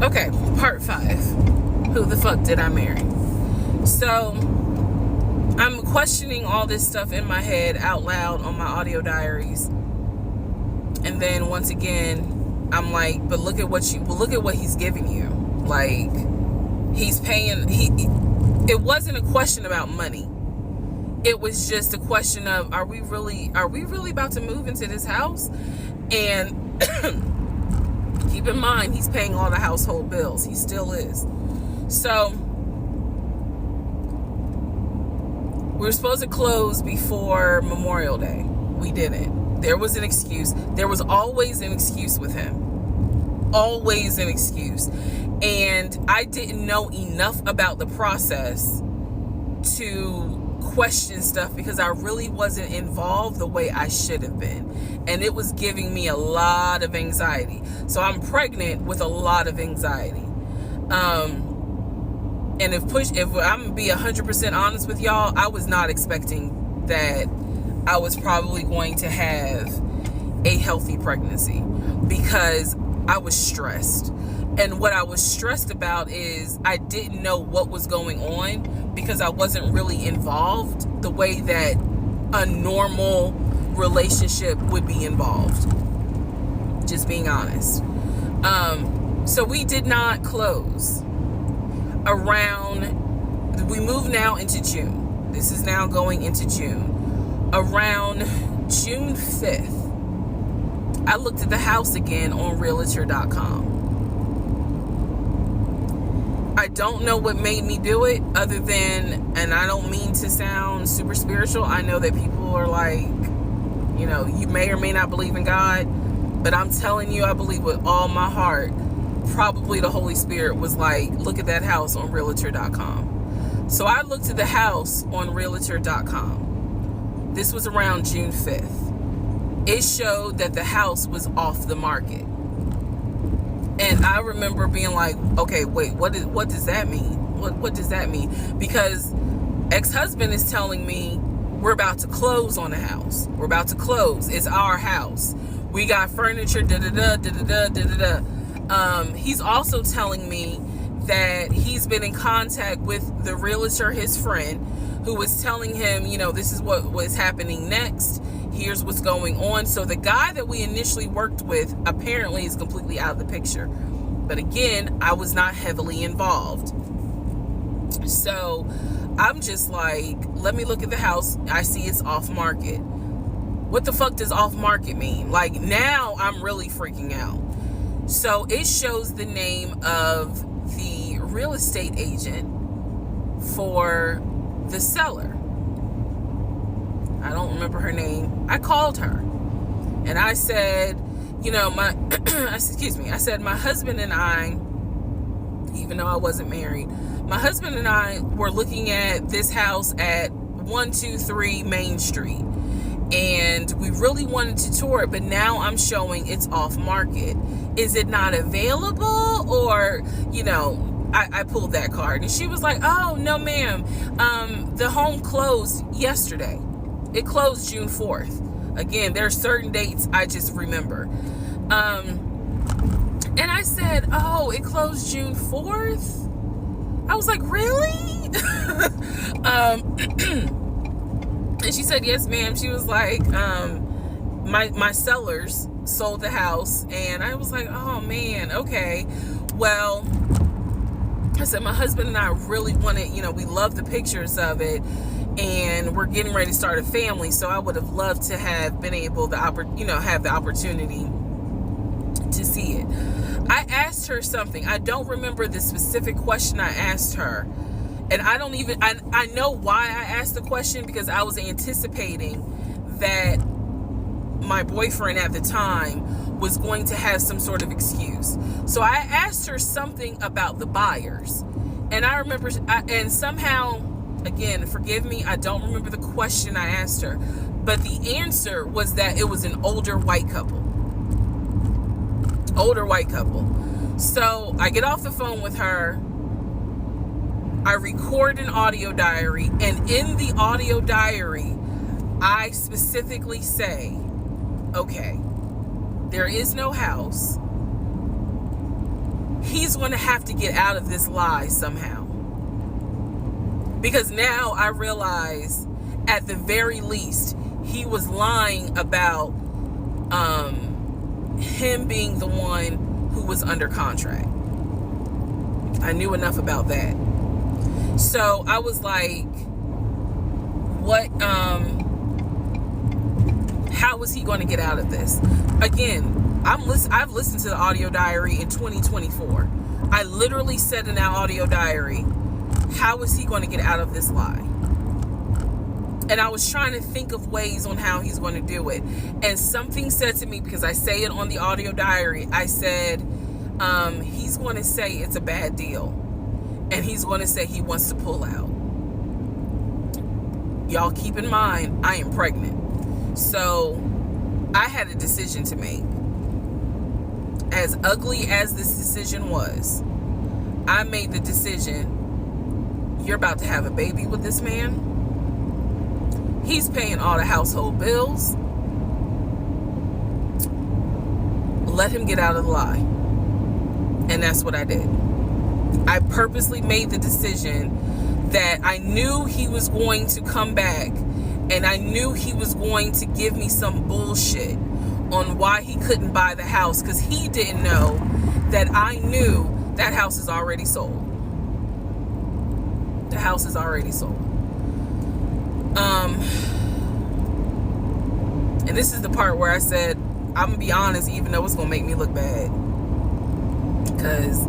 Okay, part 5. Who the fuck did I marry? So, I'm questioning all this stuff in my head out loud on my audio diaries. And then once again, I'm like, but look at what he's giving you. Like, he's paying, it wasn't a question about money. It was just a question of, are we really about to move into this house? And keep in mind, he's paying all the household bills. He still is. So, we were supposed to close before Memorial Day. We didn't. There was an excuse. There was always an excuse with him. Always an excuse. And I didn't know enough about the process to question stuff because I really wasn't involved the way I should have been. And it was giving me a lot of anxiety. So I'm pregnant with a lot of anxiety. And if I'm gonna be 100% honest with y'all, I was not expecting that I was probably going to have a healthy pregnancy because I was stressed. And what I was stressed about is I didn't know what was going on because I wasn't really involved the way that a normal relationship would be involved. Just being honest. So we did not close. We move now into June. This is now going into June. Around June 5th, I looked at the house again on Realtor.com. I don't know what made me do it other than, and I don't mean to sound super spiritual. I know that people are like, you may or may not believe in God, but I'm telling you, I believe with all my heart. Probably the Holy Spirit was like, look at that house on Realtor.com. So I looked at the house on Realtor.com. This was around June 5th. It showed that the house was off the market. And I remember being like, okay, wait, what does that mean? What does that mean? Because ex-husband is telling me we're about to close on the house. We're about to close. It's our house. We got furniture, da-da-da, da-da-da, da-da-da. He's also telling me that he's been in contact with the realtor, his friend, who was telling him, this is what was happening next. Here's what's going on. So the guy that we initially worked with apparently is completely out of the picture. But again, I was not heavily involved. So I'm just like, let me look at the house. I see it's off market. What the fuck does off market mean? Like, now I'm really freaking out. So it shows the name of the real estate agent for the seller. I don't remember her name. I called her and I said, I said, my husband and I, even though I wasn't married, my husband and I were looking at this house at 123 Main Street. And we really wanted to tour it, but now I'm showing it's off market. Is it not available? Or, I pulled that card. And she was like, oh, no, ma'am. The home closed yesterday. It closed June 4th. Again, there are certain dates I just remember. And I said, oh, it closed June 4th? I was like, really? And she said, yes, ma'am. She was like, my sellers sold the house. And I was like, oh, man, okay. Well, I said, my husband and I really wanted, we love the pictures of it. And we're getting ready to start a family. So I would have loved to have been able to, have the opportunity to see it. I asked her something. I don't remember the specific question I asked her. And I know why I asked the question, because I was anticipating that my boyfriend at the time was going to have some sort of excuse. So I asked her something about the buyers. And I remember, and somehow, again, forgive me, I don't remember the question I asked her. But the answer was that it was an older white couple. Older white couple. So I get off the phone with her. I record an audio diary, and in the audio diary, I specifically say, okay, there is no house. he's going to have to get out of this lie somehow. Because now I realize, at the very least, he was lying about him being the one who was under contract. I knew enough about that. So I was like, what, how was he going to get out of this? Again, I've listened to the audio diary in 2024. I literally said in that audio diary, how is he going to get out of this lie? And I was trying to think of ways on how he's going to do it. And something said to me, because I say it on the audio diary, I said, he's going to say it's a bad deal. And he's going to say he wants to pull out. Y'all keep in mind, I am pregnant. So I had a decision to make. As ugly as this decision was, I made the decision, you're about to have a baby with this man. He's paying all the household bills. Let him get out of the lie. And that's what I did. I purposely made the decision that I knew he was going to come back, and I knew he was going to give me some bullshit on why he couldn't buy the house, because he didn't know that I knew that house is already sold. The house is already sold. And this is the part where I said, I'm gonna be honest, even though it's gonna make me look bad, because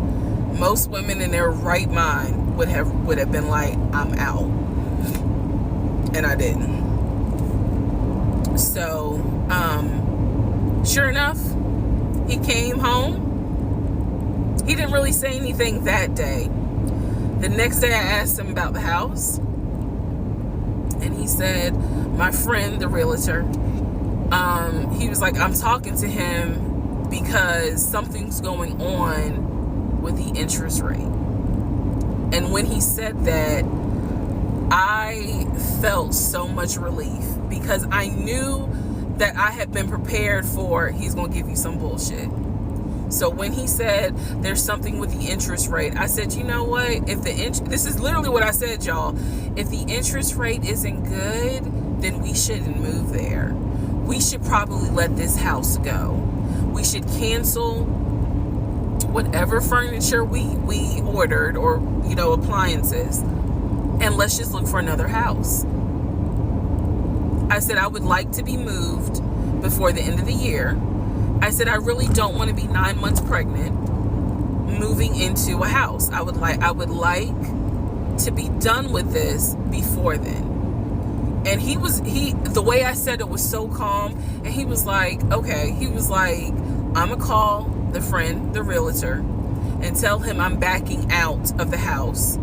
most women in their right mind would have been like, I'm out. And I didn't. So sure enough, he came home. He didn't really say anything that day. The next day I asked him about the house, and he said, my friend, the realtor, he was like, I'm talking to him because something's going on with the interest rate. And when he said that, I felt so much relief, because I knew that I had been prepared for, he's going to give you some bullshit. So when he said there's something with the interest rate, I said, you know what? If this is literally what I said, y'all. If the interest rate isn't good, then we shouldn't move there. We should probably let this house go. We should cancel whatever furniture we ordered, or, you know, appliances, and let's just look for another house. I said, I would like to be moved before the end of the year. I said, I really don't want to be 9 months pregnant moving into a house. I would like to be done with this before then. And the way I said it was so calm, and he was like, okay. He was like, I'm gonna call the friend, the realtor, and tell him I'm backing out of the house,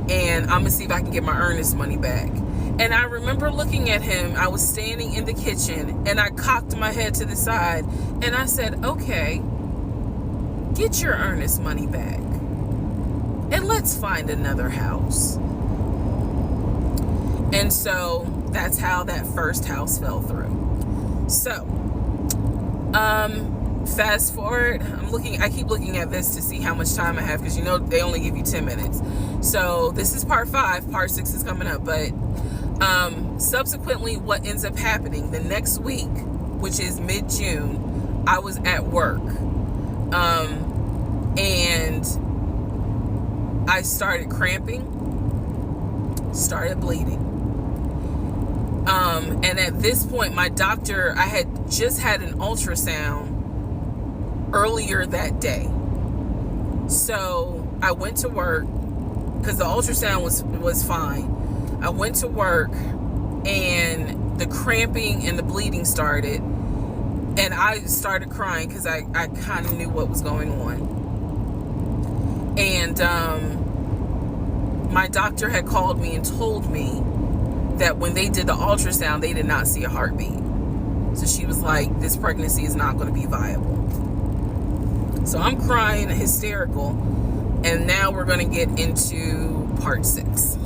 and I'm gonna see if I can get my earnest money back. And I remember looking at him. I was standing in the kitchen, and I cocked my head to the side, and I said, okay, get your earnest money back, and let's find another house. And so that's how that first house fell through. So fast forward, I keep looking at this to see how much time I have, because you know they only give you 10 minutes. So this is part 5. Part 6 is coming up. But subsequently, what ends up happening the next week, which is mid-June, I was at work, and I started cramping, started bleeding. And at this point, my doctor, I had just had an ultrasound earlier that day. So I went to work, because the ultrasound was fine. I went to work, and the cramping and the bleeding started, and I started crying because I kind of knew what was going on. And my doctor had called me and told me that when they did the ultrasound, they did not see a heartbeat. So she was like, this pregnancy is not going to be viable. So I'm crying, hysterical, and now we're going to get into part 6.